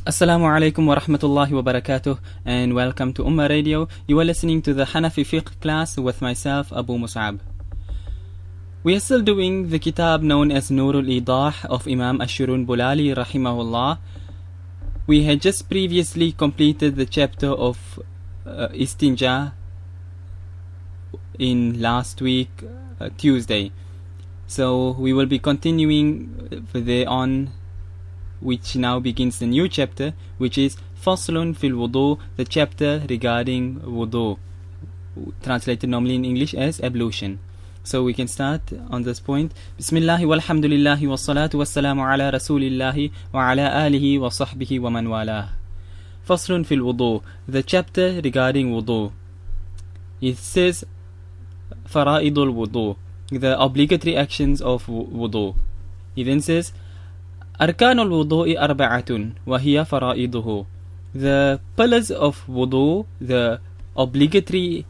Assalamu alaikum wa rahmatullahi wa barakatuh, and welcome to Ummah Radio. You are listening to the Hanafi Fiqh class with myself, Abu Mus'ab. We are still doing the kitab known as Noorul Eedhaah of Imam Ashurun Bulali rahimahullah. We had just previously completed the chapter of Istinja in last week, Tuesday. So we will be continuing there on, which now begins the new chapter, which is Faslun fil wudhoo, the chapter regarding wudhoo, translated normally in English as ablution. So we can start on this point. Bismillahi walhamdulillahi wassalatu wassalamu ala rasulillahi wa ala alihi wa sahbihi wa man walah. Faslun fil wudhoo, the chapter regarding wudhoo. It says Fara'idul wudhoo, the obligatory actions of wudhoo. He then says أركان الوضوء أربعة وهي فرائضه. The pillars of wudu, the obligatory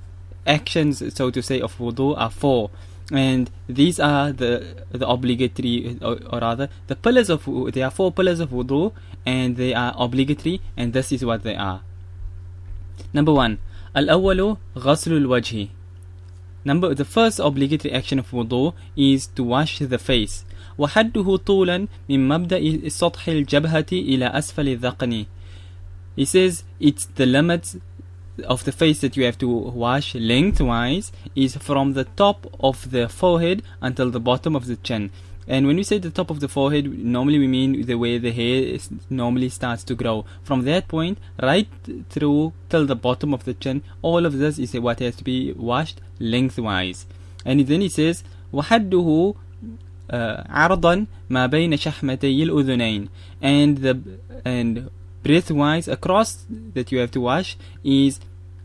actions, so to say, of wudu are four, and these are the obligatory, or rather, the pillars of. There are four pillars of wudu, and they are obligatory, and this is what they are. Number one, الأول غسل الوجه. The first obligatory action of wudu is to wash the face. وحده طولا من مبدأ سطح الجبهة إلى أسفل الذقن. He says it's the limit of the face that you have to wash lengthwise is from the top of the forehead until the bottom of the chin. And when we say the top of the forehead, normally we mean the way the hair normally starts to grow. From that point right through till the bottom of the chin, all of this is what has to be washed lengthwise. And then he says وحده عرضا ما بين شحمتي الأذنين, and breadth-wise across that you have to wash is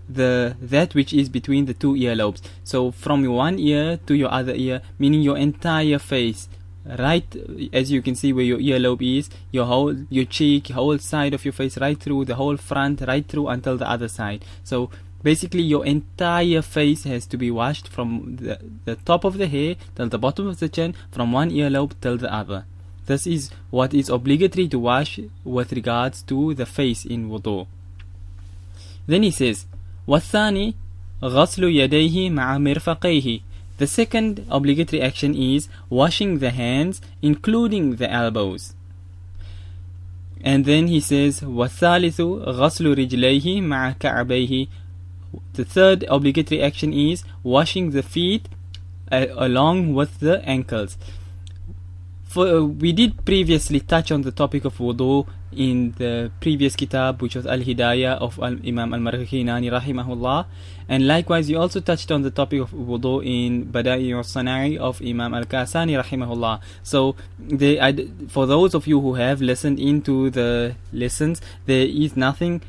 that which is between the two earlobes. So from your one ear to your other ear, meaning your entire face, right, as you can see where your earlobe is, your cheek, whole side of your face, right through the whole front, right through until the other side. So basically your entire face has to be washed from the top of the hair till the bottom of the chin, from one earlobe till the other. This is what is obligatory to wash with regards to the face in wudu. Then he says والثاني غسل يديه مع مرفقيه. The second obligatory action is washing the hands including the elbows. And then he says والثالث غسل رجليه مع كعبيه. The third obligatory action is washing the feet along with the ankles. We did previously touch on the topic of wudu in the previous kitab, which was Al-Hidayah of Imam Al-Marghinani rahimahullah, and likewise you also touched on the topic of wudu in Bada'i al-Sana'i of Imam Al-Kasani rahimahullah. So for those of you who have listened into the lessons, there is nothing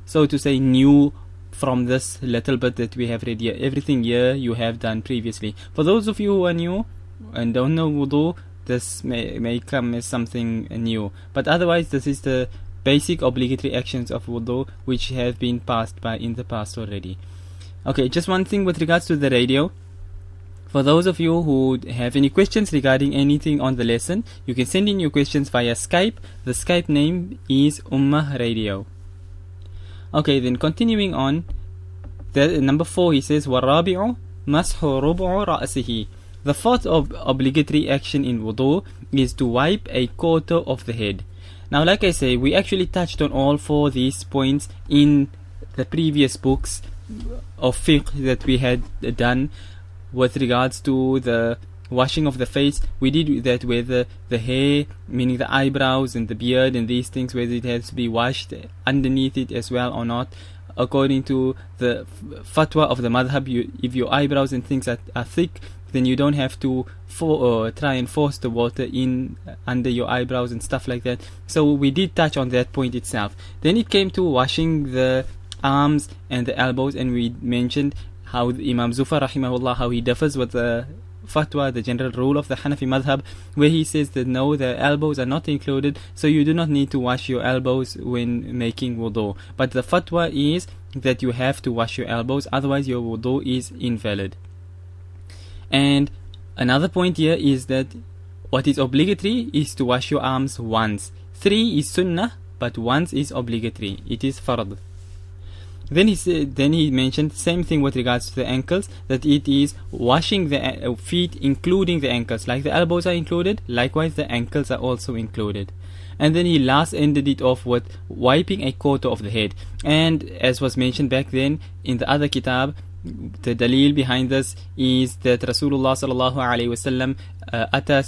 so to say new from this little bit that we have read here. Everything here you have done previously. For those of you who are new and don't know wudu, this may come as something new, but otherwise this is the basic obligatory actions of wudu which have been passed by in the past already. Okay, just one thing with regards to the radio. For those of you who have any questions regarding anything on the lesson, you can send in your questions via Skype. The Skype name is Ummah Radio. Okay, then continuing on, number 4, he says وَالرَّابِعُ مَسْحُ رُبْعُ رَأْسِهِ. The fourth obligatory action in wudu is to wipe a quarter of the head. Now, like I say, we actually touched on all four these points in the previous books of fiqh that we had done with regards to the washing of the face. We did that with the hair, meaning the eyebrows and the beard and these things, whether it has to be washed underneath it as well or not. According to the fatwa of the madhab, if your eyebrows and things are thick, then you don't have to try and force the water in under your eyebrows and stuff like that. So we did touch on that point itself. Then it came to washing the arms and the elbows, and we mentioned how Imam Zufar rahimahullah, how he differs with the fatwa, the general rule of the Hanafi madhab, where he says that no, the elbows are not included, so you do not need to wash your elbows when making wudu. But the fatwa is that you have to wash your elbows, otherwise your wudu is invalid. And another point here is that what is obligatory is to wash your arms once. 3 is sunnah, but once is obligatory. It is fard. Then he mentioned same thing with regards to the ankles, that it is washing the feet including the ankles. Like the elbows are included, likewise the ankles are also included. And then he last ended it off with wiping a quarter of the head. And as was mentioned back then in the other kitab, the dalil behind this is that Rasulullah sallallahu alaihi wasallam أتى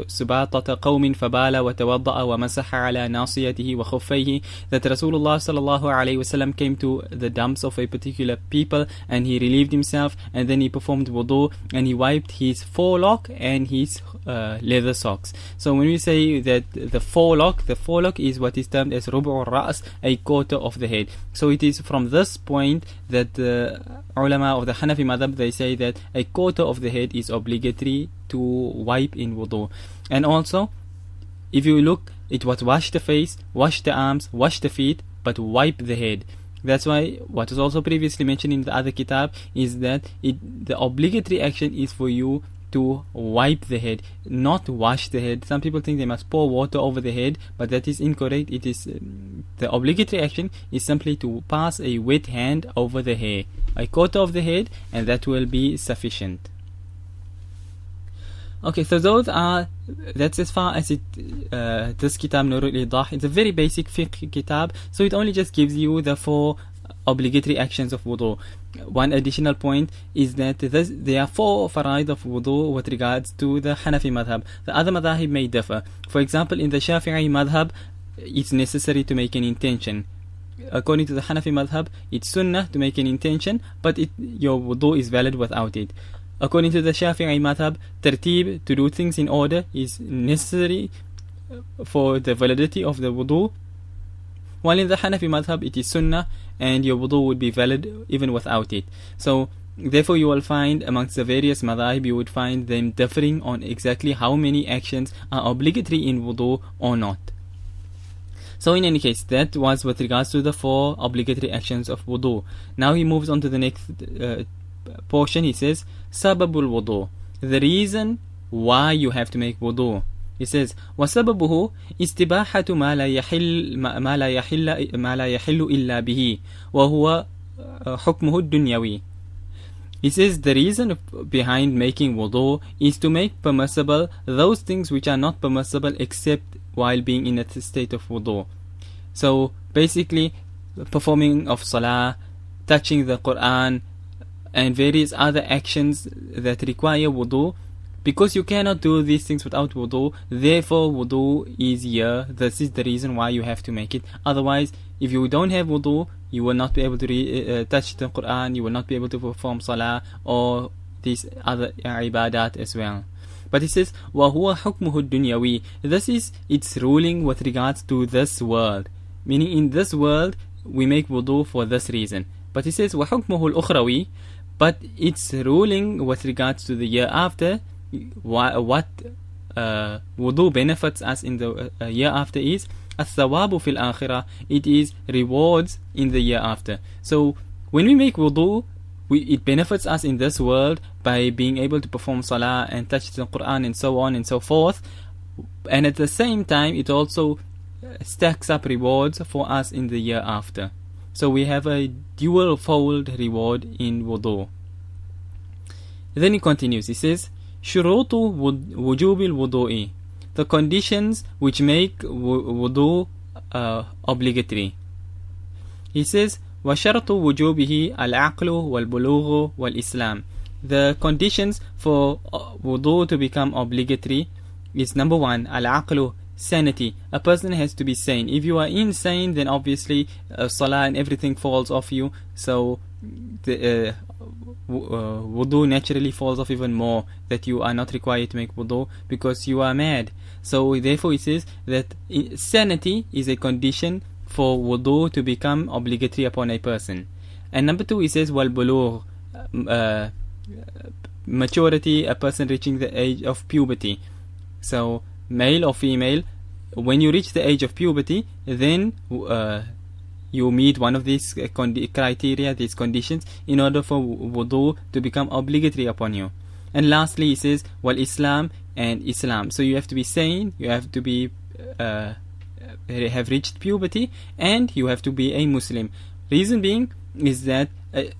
سباطة قوم فبال وتوضأ ومسح على ناصيته وخفيه, that Rasulullah sallallahu alaihi wasallam came to the dumps of a particular people and he relieved himself, and then he performed wudhu and he wiped his forelock and his leather socks. So when we say that the forelock is what is termed as rubu' al-ra's, a quarter of the head. So it is from this point that the ulama of the Hanafi madhab, they say that a quarter of the head is obligatory to wipe in wudu. And also, if you look, it was wash the face, wash the arms, wash the feet, but wipe the head. That's why what was also previously mentioned in the other kitab is that the obligatory action is for you to wipe the head, not wash the head. Some people think they must pour water over the head, but that is incorrect. It is the obligatory action is simply to pass a wet hand over the hair, a quarter of the head, and that will be sufficient. Okay, so that's as far as this kitab Noorul Eedhaah. It's a very basic fiqh kitab, so it only just gives you the 4 obligatory actions of wudu. One additional point is that there are 4 faraid of wudu with regards to the Hanafi madhab. The other madhahib may differ. For example, in the Shafi'i madhab, it's necessary to make an intention. According to the Hanafi madhab, it's sunnah to make an intention, but your wudu is valid without it. According to the Shafi'i madhab, tartib, to do things in order, is necessary for the validity of the wudu, while in the Hanafi madhab it is sunnah and your wudu would be valid even without it. So therefore you will find amongst the various madhahib, you would find them differing on exactly how many actions are obligatory in wudu or not. So in any case, that was with regards to the 4 obligatory actions of wudu. Now he moves on to the next portion. He says sababul wudu, the reason why you have to make wudu. He says وسببه استباحة ما لا يحل إلا به وهو حكمه الدنيوي. He says the reason behind making wudu is to make permissible those things which are not permissible except while being in a state of wudu. So basically, performing of salah, touching the Quran, and various other actions that require wudu, because you cannot do these things without wudu, therefore wudu is here. This is the reason why you have to make it. Otherwise, if you don't have wudu, you will not be able to touch the Quran, you will not be able to perform salah or these other ibadat as well. But he says وَهُوَ حُكْمُهُ الدُّنْيَوِي, this is its ruling with regards to this world, meaning in this world we make wudu for this reason. But he says وَحُكْمُهُ الْأُخْرَوِي, but its ruling with regards to the year after, what wudu benefits us in the year after is الثواب في الآخرة, it is rewards in the year after. So when we make wudu, it benefits us in this world by being able to perform salah and touch the Quran and so on and so forth, and at the same time it also stacks up rewards for us in the year after. So we have a dual fold reward in wudu. Then he continues, he says شروط وجوب الوضوء, the conditions which make wudu obligatory. He says وشرط وجوبه العقل والبلوغ والإسلام, the conditions for wudu to become obligatory is number 1, al-aqlu, sanity. A person has to be sane. If you are insane, then obviously salah and everything falls off you, so the wudu naturally falls off even more, that you are not required to make wudu because you are mad. So therefore it says that sanity is a condition for wudu to become obligatory upon a person. And number 2, it says wal bulugh, maturity, a person reaching the age of puberty. So male or female, when you reach the age of puberty, then you meet one of these criteria, these conditions, in order for wudu to become obligatory upon you. And lastly he says wal Islam, and Islam. So you have to be sane, you have to be have reached puberty, and you have to be a Muslim. Reason being is that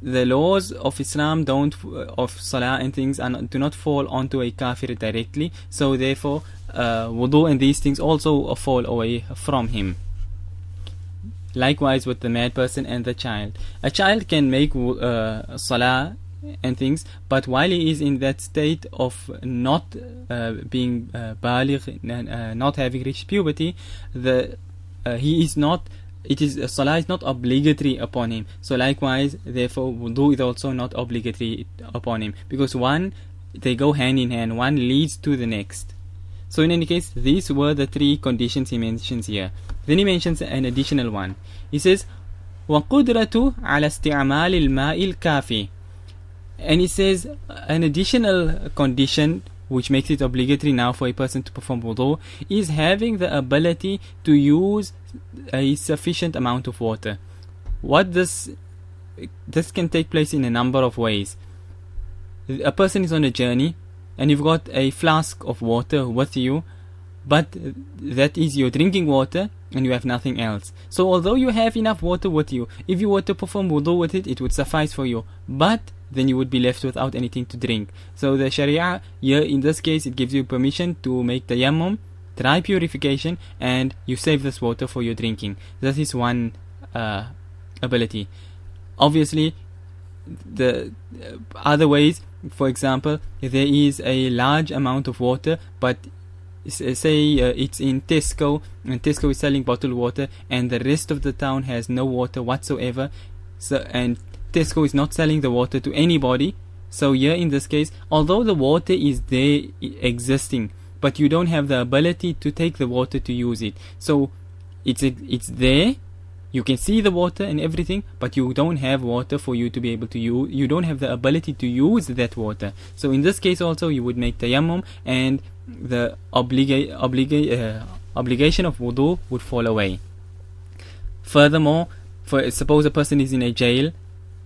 the laws of Islam of Salah and things do not fall onto a kafir directly, so therefore wudhu and these things also fall away from him. Likewise with the mad person and the child. A child can make Salah and things, but while he is in that state of not being baligh, not having reached puberty, he is not. Salah is not obligatory upon him. So likewise, therefore, wudhu is also not obligatory upon him, because they go hand in hand. One leads to the next. So in any case, these were the three conditions he mentions here. Then he mentions an additional one. He says, وَقُدْرَةُ عَلَى اسْتِعْمَالِ الْمَاءِ الْكَافِي. And he says an additional condition which makes it obligatory now for a person to perform wudhu is having the ability to use a sufficient amount of water. What this can take place in a number of ways. A person is on a journey and you've got a flask of water with you, but that is your drinking water and you have nothing else. So although you have enough water with you, if you were to perform wudu with it, it would suffice for you, but then you would be left without anything to drink. So the Sharia here in this case, it gives you permission to make tayammum, dry purification, and you save this water for your drinking. That is one ability. Obviously the other ways, for example, if there is a large amount of water, but say it's in Tesco and Tesco is selling bottled water and the rest of the town has no water whatsoever, and Tesco is not selling the water to anybody. So here in this case, although the water is there existing, but you don't have the ability to take the water to use it. So it's there, you can see the water and everything, but you don't have water for you to be able to use. You don't have the ability to use that water. So in this case also you would make tayammum, and the obligation of wudu would fall away. Furthermore, suppose a person is in a jail,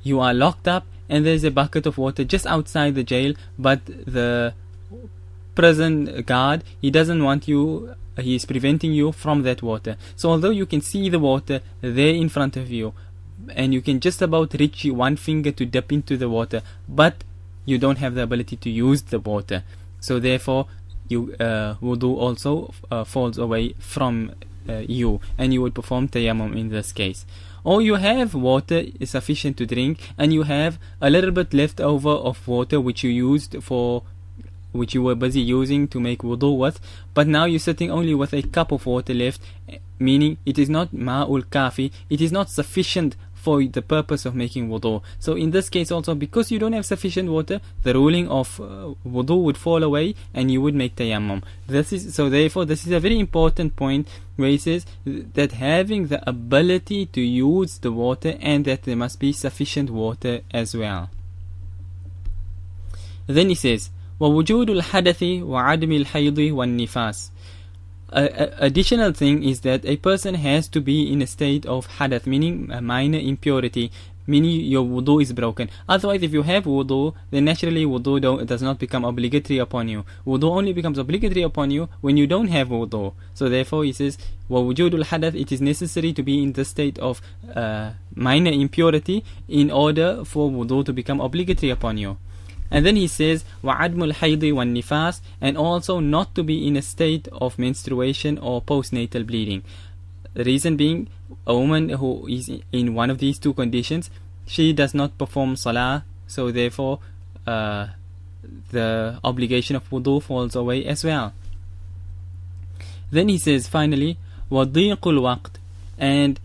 you are locked up and there's a bucket of water just outside the jail, but the prison guard, he doesn't want you, he is preventing you from that water. So although you can see the water there in front of you and you can just about reach one finger to dip into the water, but you don't have the ability to use the water, so therefore wudu also falls away from you, and you would perform tayammum in this case. Or you have water is sufficient to drink, and you have a little bit left over of water which you were busy using to make wudu with, but now you're sitting only with a cup of water left, meaning it is not ma'ul kafi, it is not sufficient for the purpose of making wudu. So in this case also, because you don't have sufficient water, the ruling of wudu would fall away and you would make tayammum. Therefore this is a very important point, where he says that having the ability to use the water, and that there must be sufficient water as well. Then he says, وَوُجُودُ الْحَدَثِ وَعَدْمِ الْحَيْضِ وَالنِّفَاسِ. Additional thing is that a person has to be in a state of hadath, meaning a minor impurity, meaning your wudu is broken. Otherwise, if you have wudu, then naturally wudu does not become obligatory upon you. Wudu only becomes obligatory upon you when you don't have wudu. So therefore he says, وَوُجُودُ الْحَدَثِ, it is necessary to be in the state of minor impurity in order for wudu to become obligatory upon you. And then he says, وَعَدْمُ الْحَيْضِ وَالنِّفَاسِ, and also not to be in a state of menstruation or postnatal bleeding. The reason being, a woman who is in one of these two conditions, she does not perform salah, so therefore the obligation of wudu falls away as well. Then he says finally, وَضِيقُ الْوَقْتِ, and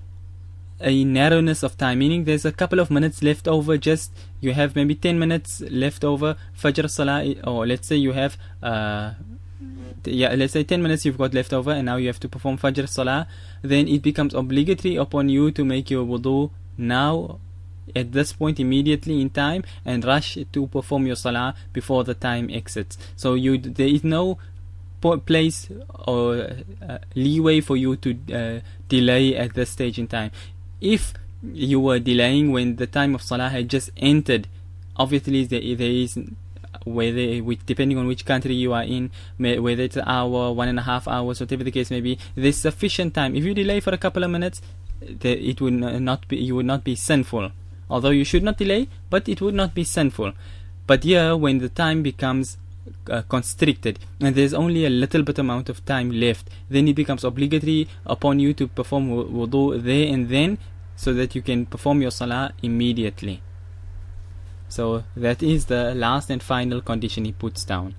a narrowness of time, meaning there's a couple of minutes left over, just you have maybe 10 minutes left over Fajr Salah, or let's say you have let's say 10 minutes you've got left over, and now you have to perform Fajr Salah. Then it becomes obligatory upon you to make your wudu now at this point immediately in time, and rush to perform your Salah before the time exits. So there is no place or leeway for you to delay at this stage in time. If you were delaying when the time of Salah had just entered, obviously there is depending on which country you are in, whether it's an hour, 1.5 hours, whatever the case may be, there's sufficient time. If you delay for a couple of minutes, it would not be, you would not be sinful. Although you should not delay, but it would not be sinful. But here, when the time becomes constricted and there's only a little bit amount of time left, then it becomes obligatory upon you to perform wudu there and then, so that you can perform your salah immediately. So that is the last and final condition he puts down.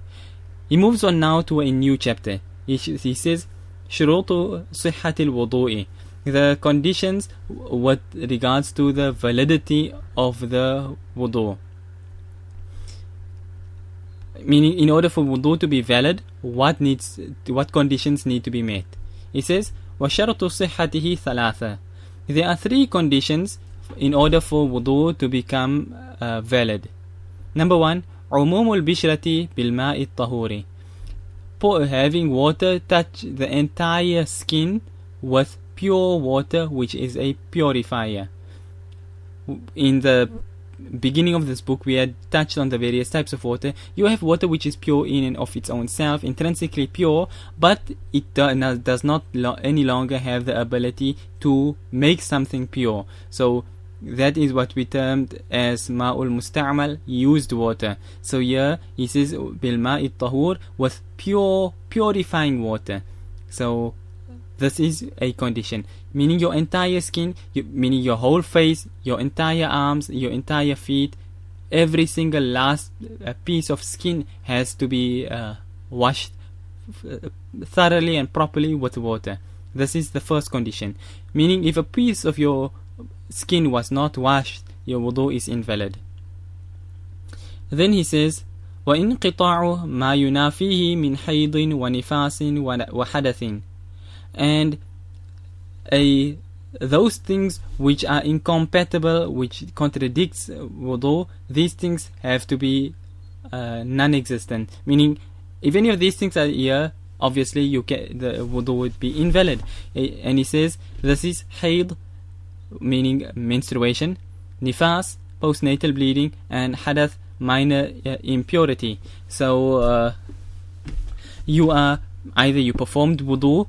He moves on now to a new chapter. He says shurutu sihhatil wudu'i, the conditions with regards to the validity of the wudu. Meaning, in order for wudu to be valid, what conditions need to be met? He says وَشَرْطُ صِحَّتِهِ ثَلَاثَةً. There are 3 conditions in order for wudu to become valid. Number 1, عموم البشرة بالماء الطهور. Having water touch the entire skin with pure water, which is a purifier. In the beginning of this book, we had touched on the various types of water. You have water which is pure in and of its own self, intrinsically pure, but it does not any longer have the ability to make something pure. So that is what we termed as ma'ul musta'mal, used water. So here he says bil ma'i tahur, with purifying water. So this is a condition, meaning your entire skin, meaning your whole face, your entire arms, your entire feet, every single last piece of skin has to be washed thoroughly and properly with water. This is the first condition. Meaning, if a piece of your skin was not washed, your wudu is invalid. Then he says, وَإِنْقِطَاعُ مَا يُنَافِيهِ مِنْ حَيْضٍ وَنِفَاسٍ وَحَدَثٍ. And those things which are incompatible, which contradicts wudu, these things have to be non-existent. Meaning, if any of these things are here, obviously the wudu would be invalid. And he says this is hayd, meaning menstruation, nifas, postnatal bleeding, and hadath, minor impurity. So either you performed wudu,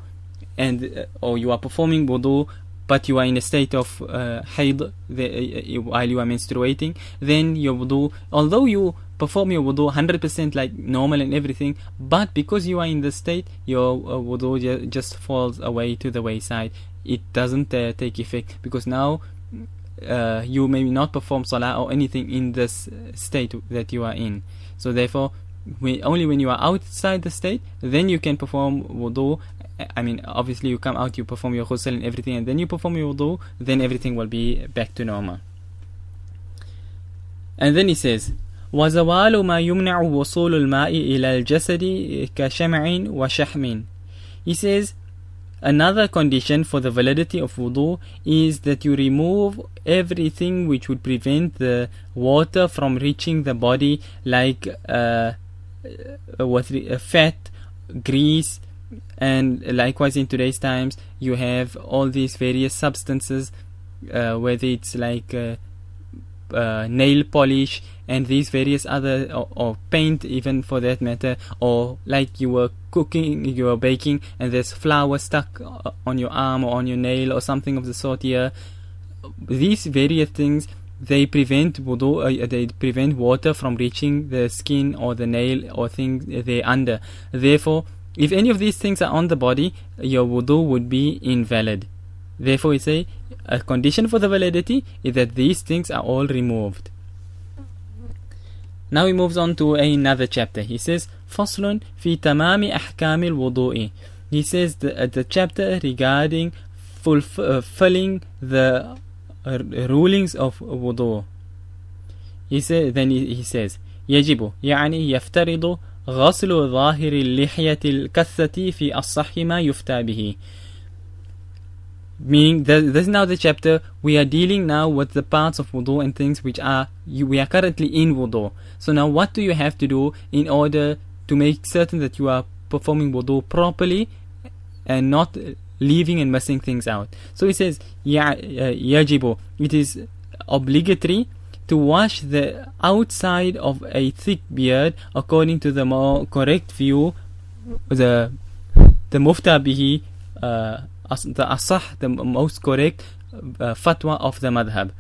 or you are performing wudu, but you are in a state of hayd while you are menstruating, then your wudu, although you perform your wudu 100% like normal and everything, but because you are in this state, your wudu just falls away to the wayside. It doesn't take effect, because now you may not perform salah or anything in this state that you are in. So therefore, only when you are outside the state, then you can perform wudu. I mean, obviously you come out, you perform your ghusl and everything, and then you perform your wudu, then everything will be back to normal. And then he says, وَزَوَالُ مَا يُمْنَعُ وُصُولُ الْمَاءِ إِلَى الْجَسَدِ كَشَمْعٍ وَشَحْمٍ. He says, another condition for the validity of wudu is that you remove everything which would prevent the water from reaching the body, like fat, grease, and likewise in today's times you have all these various substances, whether it's like nail polish and these various other, or paint even for that matter, or like you were cooking, you were baking, and there's flour stuck on your arm or on your nail or something of the sort here. These various things, they prevent wudu, they prevent water from reaching the skin or the nail or things there under. Therefore, if any of these things are on the body, your wudu would be invalid. Therefore, we say a condition for the validity is that these things are all removed. Now he moves on to another chapter. He says, فصل في تمام أحكام الوضوء. He says the chapter regarding fulfilling the rulings of wudu. He says يجب يعني يفترض غسل ظاهر اللحية الكثة في الصح ما يفتى به. Meaning, this is now the chapter, we are dealing now with the parts of wudu and things which we are currently in wudu. So now what do you have to do in order to make certain that you are performing wudu properly and not leaving and missing things out? So he says, yajibu, it is obligatory to wash the outside of a thick beard according to the more correct view, the mufta bihi, the asah, the most correct fatwa of the madhab.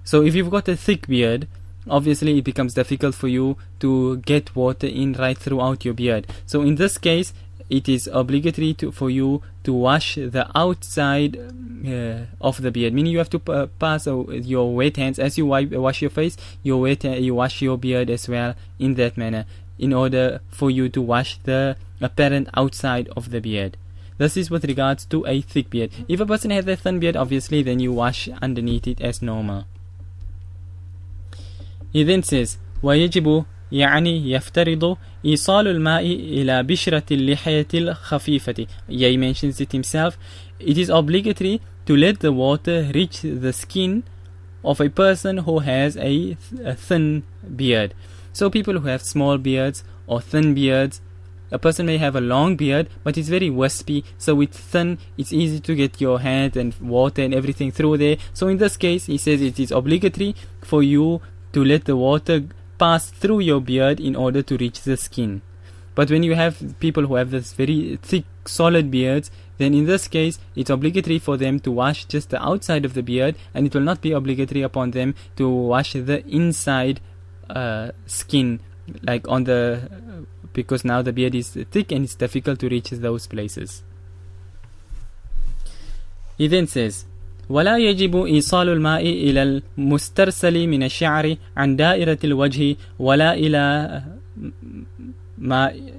So if you've got a thick beard, obviously it becomes difficult for you to get water in right throughout your beard. So in this case, it is obligatory for you to wash the outside of the beard, meaning you have to pass your wet hands as you wash your face. You wash your beard as well in that manner, in order for you to wash the apparent outside of the beard. This is with regards to a thick beard. If a person has a thin beard, obviously then you wash underneath it as normal. He then says, وَيَجِبُ يعني يفترض إيصال الماء إلى بشرة اللحية الخفيفة. He mentions it himself. It is obligatory to let the water reach the skin of a person who has a thin beard. So people who have small beards or thin beards, a person may have a long beard but it's very wispy, so it's thin, it's easy to get your hand and water and everything through there. So in this case, he says it is obligatory for you to let the water pass through your beard in order to reach the skin. But when you have people who have this very thick solid beards, then in this case it's obligatory for them to wash just the outside of the beard, and it will not be obligatory upon them to wash the inside skin, like on the because now the beard is thick and it's difficult to reach those places. He then says, ولا يجب إيصال الماء إلى المسترسل من الشعر عن دائرة الوجه ولا إلى ماء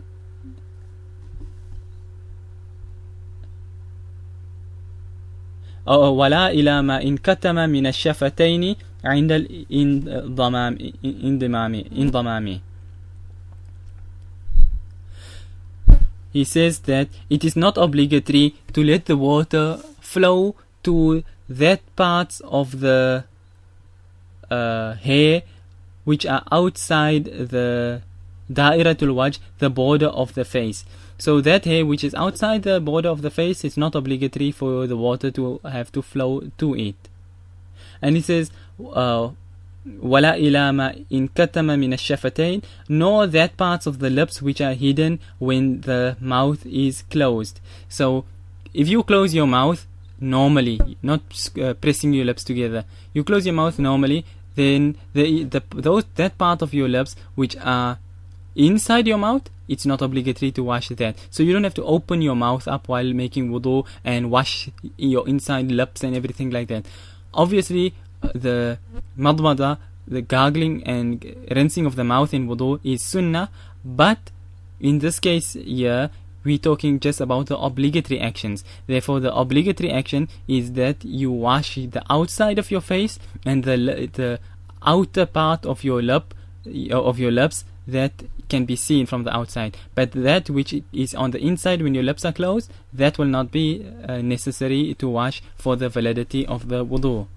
ولا إلى ما انكتم من الشفتين عند الانضمام. He says that it is not obligatory to let the water flow to that parts of the hair which are outside the da'iratul wajh, the border of the face. So that hair which is outside the border of the face, is not obligatory for the water to have to flow to it. And he says وَلَا إِلَى مَا إِنْ كَتَمَ مِنَ الشَّفَتَيْنِ, nor that parts of the lips which are hidden when the mouth is closed. So if you close your mouth normally, not pressing your lips together, you close your mouth normally, then that part of your lips which are inside your mouth, it's not obligatory to wash that. So you don't have to open your mouth up while making wudhoo and wash your inside lips and everything like that. Obviously the madmada, the gargling and rinsing of the mouth in wudhoo is sunnah, but in this case here we're talking just about the obligatory actions. Therefore the obligatory action is that you wash the outside of your face and the outer part of your lips that can be seen from the outside, but that which is on the inside when your lips are closed, that will not be necessary to wash for the validity of the wudhoo.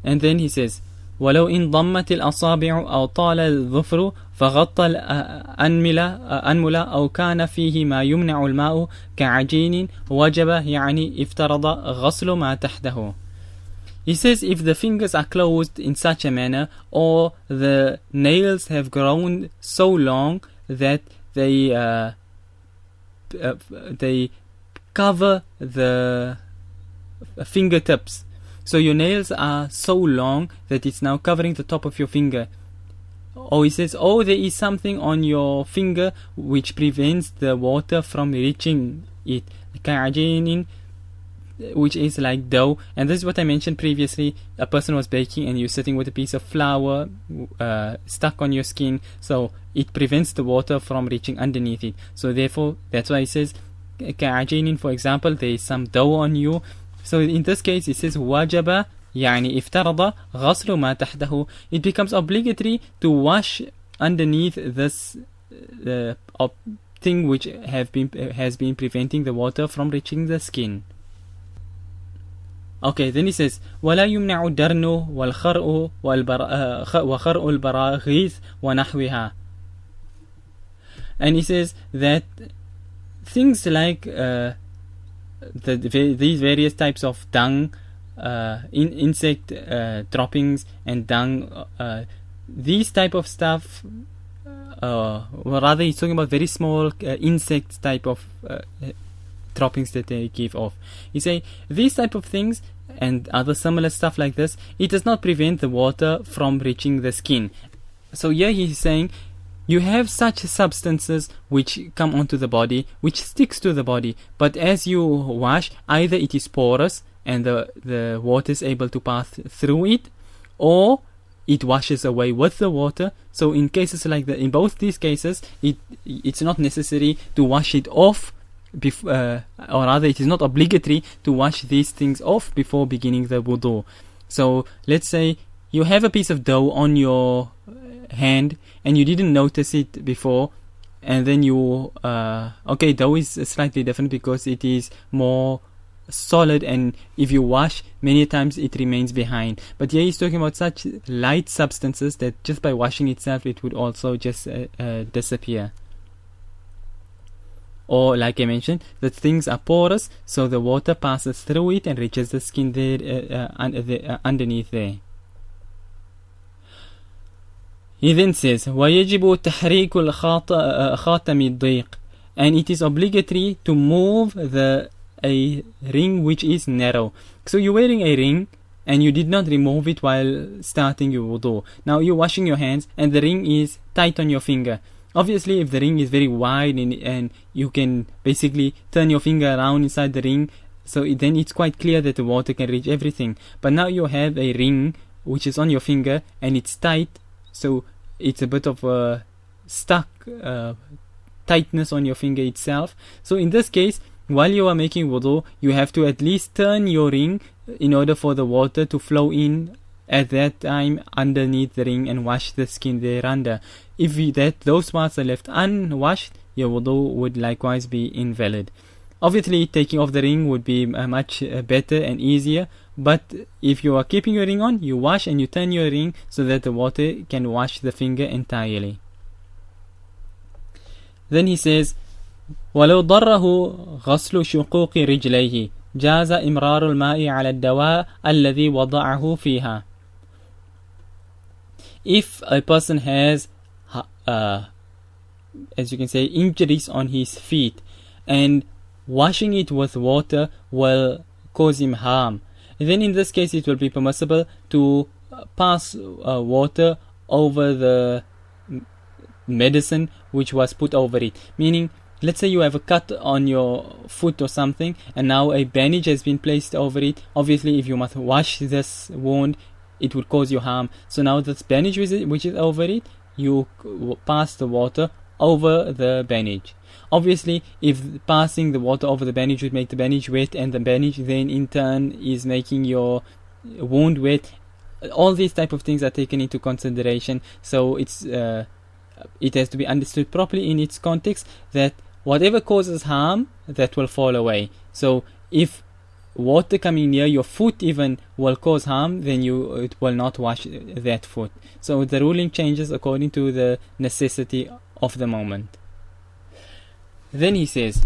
And then he says, ولو إن ضمت الأصابع أو طال الظفر فغطى الأنملة أو كان فيه ما يمنع الماء كعجين وجب يعني افترض غسل ما تحته. He says if the fingers are closed in such a manner, or the nails have grown so long that they cover the fingertips. So your nails are so long that it's now covering the top of your finger. Or he says, oh, there is something on your finger which prevents the water from reaching it. كعجين, which is like dough. And this is what I mentioned previously. A person was baking and you're sitting with a piece of flour stuck on your skin, so it prevents the water from reaching underneath it. So therefore that's why he says كعجين, for example, there is some dough on you. So in this case it says wajaba يعني افترض غسل ما تحته. It becomes obligatory to wash underneath this thing which has been preventing the water from reaching the skin. Okay, then he says ولا يمنع الدرن والخرء وخرء البراغيث ونحوها. And he says that things like these various types of dung insect droppings and dung, these type of stuff, well, rather he's talking about very small insect type of droppings that they give off. He say these type of things and other similar stuff like this, it does not prevent the water from reaching the skin. So here he's saying you have such substances which come onto the body, which sticks to the body, but as you wash, either it is porous and the water is able to pass through it, or it washes away with the water. So in cases like that, in both these cases, it's not necessary to wash it off, or rather it is not obligatory to wash these things off before beginning the wudhoo. So let's say you have a piece of dough on your hand and you didn't notice it before, and then you okay, dough is slightly different because it is more solid, and if you wash many times it remains behind. But here he's talking about such light substances that just by washing itself it would also just disappear. Or like I mentioned, that things are porous, so the water passes through it and reaches the skin there underneath there. He then says وَيَجِبُ تَحْرِيكُ الْخَاتَمِ الضِّيقِ, and it is obligatory to move a ring which is narrow. So you're wearing a ring and you did not remove it while starting your wudhu. Now you're washing your hands and the ring is tight on your finger. Obviously if the ring is very wide and you can basically turn your finger around inside the ring, so then it's quite clear that the water can reach everything. But now you have a ring which is on your finger and it's tight, so it's a bit of a stuck tightness on your finger itself. So in this case, while you are making wudhu, you have to at least turn your ring in order for the water to flow in at that time underneath the ring and wash the skin there under. If those parts are left unwashed, your wudhu would likewise be invalid. Obviously, taking off the ring would be much better and easier, but if you are keeping your ring on, you wash and you turn your ring so that the water can wash the finger entirely. Then he says, ولو ضره غسل شقوق رجليه جاز إمرار الماء على الدواء الذي وضعه فيها. If a person has as you can say injuries on his feet and washing it with water will cause him harm, then in this case it will be permissible to pass water over the medicine which was put over it. Meaning, let's say you have a cut on your foot or something and now a bandage has been placed over it. Obviously if you must wash this wound, it would cause you harm. So now this bandage which is over it, you pass the water over the bandage. Obviously if passing the water over the bandage would make the bandage wet, and the bandage then in turn is making your wound wet, all these type of things are taken into consideration. So it has to be understood properly in its context that whatever causes harm, that will fall away. So if water coming near your foot even will cause harm, then it will not wash that foot. So the ruling changes according to the necessity of the moment. Then he says,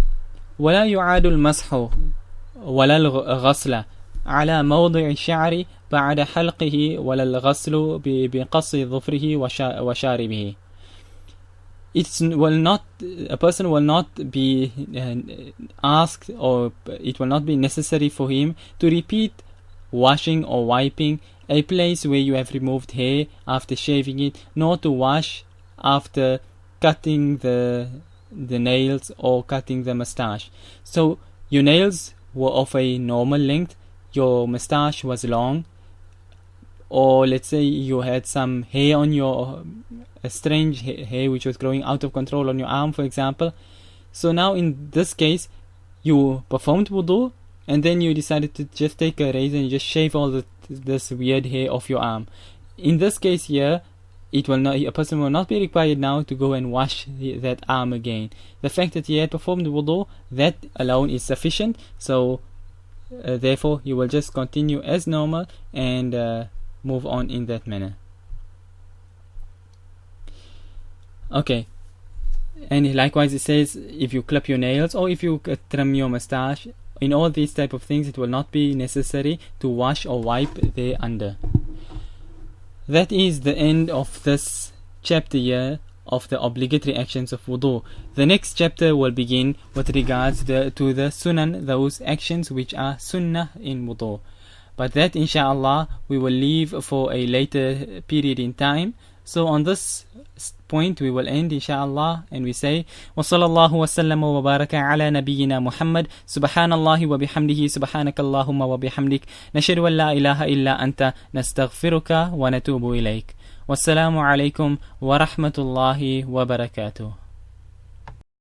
ولا يعاد المسح ولا الغسل على موضع الشعر بعد حلقه ولا الغسل بقص ظفره وشاربه. A person will not be asked, or it will not be necessary for him to repeat washing or wiping a place where you have removed hair after shaving it, nor to wash after cutting the nails or cutting the mustache. So your nails were of a normal length, your mustache was long, or let's say you had some hair on your a strange hair which was growing out of control on your arm, for example. So now in this case you performed wudhu and then you decided to just take a razor and just shave all this weird hair off your arm. In this case here, a person will not be required now to go and wash that arm again. The fact that he had performed wudhu, that alone is sufficient. So therefore you will just continue as normal and move on in that manner. Okay, and likewise it says if you clip your nails or if you trim your mustache in all these type of things, it will not be necessary to wash or wipe there under. That is the end of this chapter here of the obligatory actions of wudhu. The next chapter will begin with regards to the sunan, those actions which are sunnah in wudhu. But that, inshallah, we will leave for a later period in time. So on this point we will end, inshallah, and we say وصلى الله وسلم وبارك على نبينا محمد سبحان الله وبحمده سبحانك اللهم وبحمدك نشهد أن لا إله إلا أنت نستغفرك ونتوب إليك. والسلام عليكم ورحمة الله وبركاته.